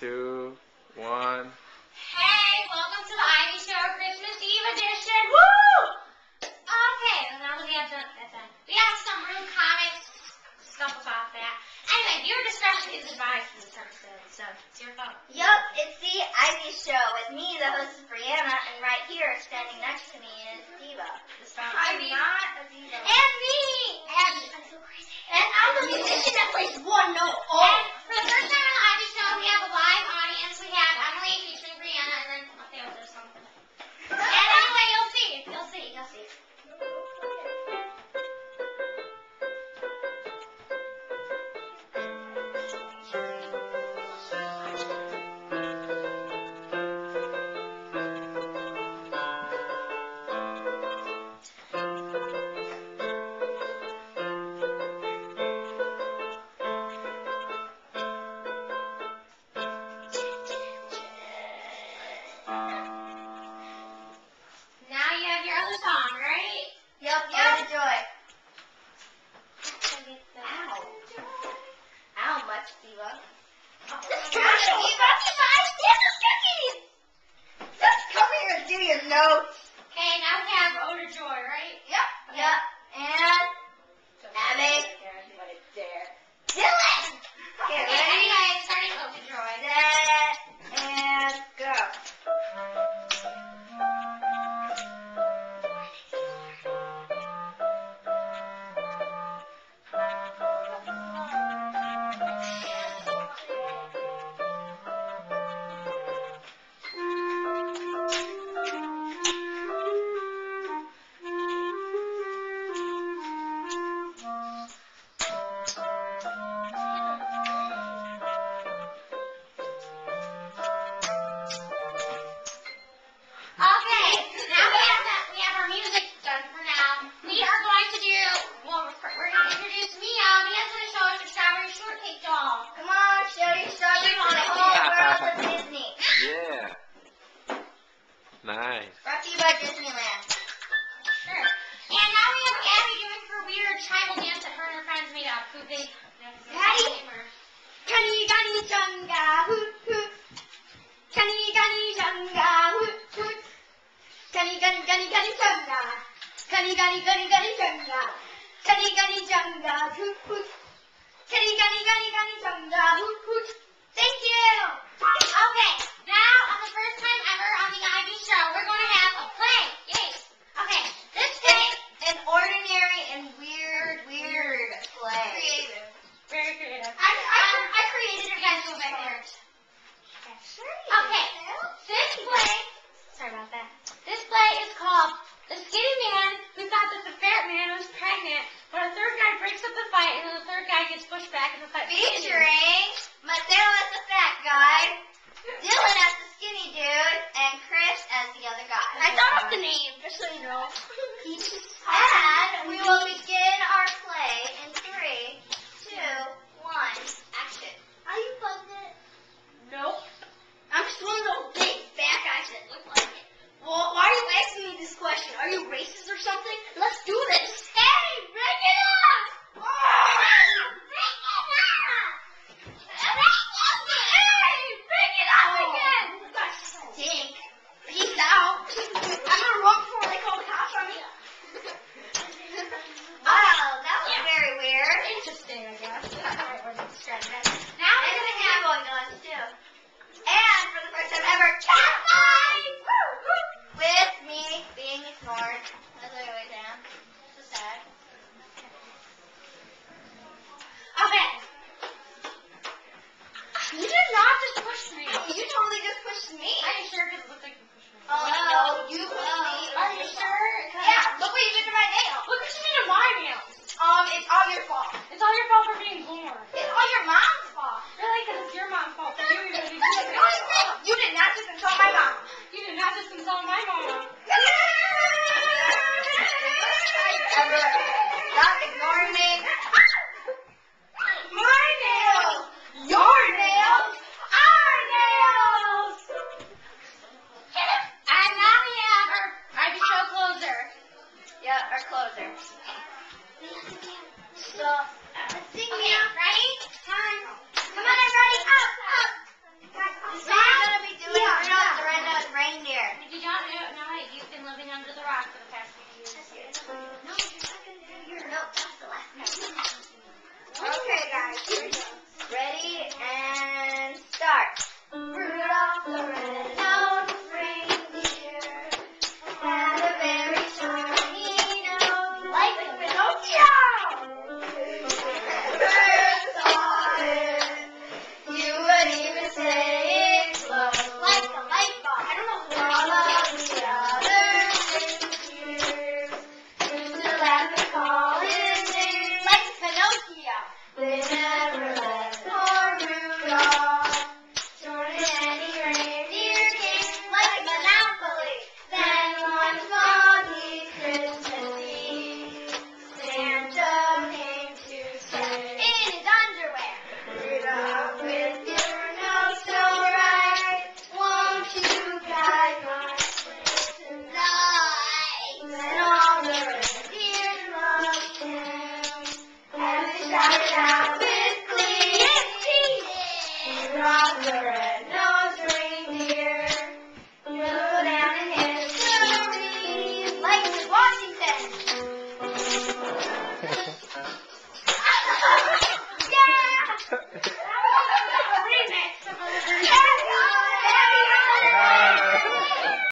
2, 1. Hey, welcome to the Ivy Show Christmas Eve edition. Woo! Okay, now that we have done that, we have some real comic stuff about that. Anyway, viewer discretion is advised in this episode, so it's your phone. Yup, it's the Ivy Show with me, the host is Brianna, and right here, standing next to me is Diva. I'm not a Diva. And me! Abby, I'm so crazy. And I'm the musician that plays one note. And for the first time on the Ivy Show, we have a live audience. We have Emily featuring Brianna, and then Theo does something. And anyway, you'll see. You'll see. Now you have your other song, right? Yup, Ode to Joy. Ow, much, Diva. Just come here and do your notes. Okay, now we have Ode to Joy, right? Yep, yep. And Abby. Dylan! Okay, Okay, ready? anyway, starting Ode to Joy. Set and go. Okay, now we have our music done for now. We are going to do, well, we're going to introduce Mia. Mia's going to show us the Strawberry Shortcake doll. Come on, show your strawberry to the whole world of Disney. Yeah. Nice. Brought to you by Disneyland. Sure. And now we have Abby doing her weird tribal dance that her and her friends made up. Who they, Daddy? Gani gani janga hoot hoot. Gani gani janga hoot hoot. Gani gani gani gani janga. Gani gani gani gani janga. Gani gani janga hoot hoot. Gani gani gani gani janga hoot hoot. Thank you. Okay, now on the first time ever on the Ivy Show, we're going to have a play. Yay. Okay, this play An ordinary and weird play. creative. Very creative. I created You it. guys go back there. Sure. Okay, this play, sorry about that. This play is called The Skinny Man Who Thought That the Fat Man Was Pregnant, but a third guy breaks up the fight, and then the third guy gets pushed back, and the fight continues. Featuring Mateo as the fat guy, Dylan as the skinny dude, and Chris as the other guy. I thought of the name, just so you know. And we will begin our play in 3, 2, 1, action. Are you pregnant? Nope. I'm just one of those big fat guys that look like it. Well, why are you asking me this question? Are you racist or something? Let's do this. Hey, bring it on! Bring it on! Hey, bring it on again! You guys stink. Peace out. I'm gonna run before they call the cops on me. Wow, that was very weird. Interesting, I guess. Alright, we're gonna describe that. Now we're gonna have going guns too. And for the first time ever, cat fight! With me being ignored, as I always am. So sad. Okay. You did not just push me. You totally just pushed me. Are you sure? Because it looked like you pushed me. Oh, no, you pushed me. Are you sure? Yeah, look what you did to my nail. Look what you did to my nails. It's all your fault. It's all your fault for being born. It's all your mom's fault. Really? Because it's your mom's fault. You even did You did not just insult my mom. You did not just console my mama. Stop ignoring me. My nails. Your nails. Our nails. And now we have our Ivy Show closer. Yeah, our closer. So, let's sing Okay, now. ready? Time. Come on, everybody. Up, up. What?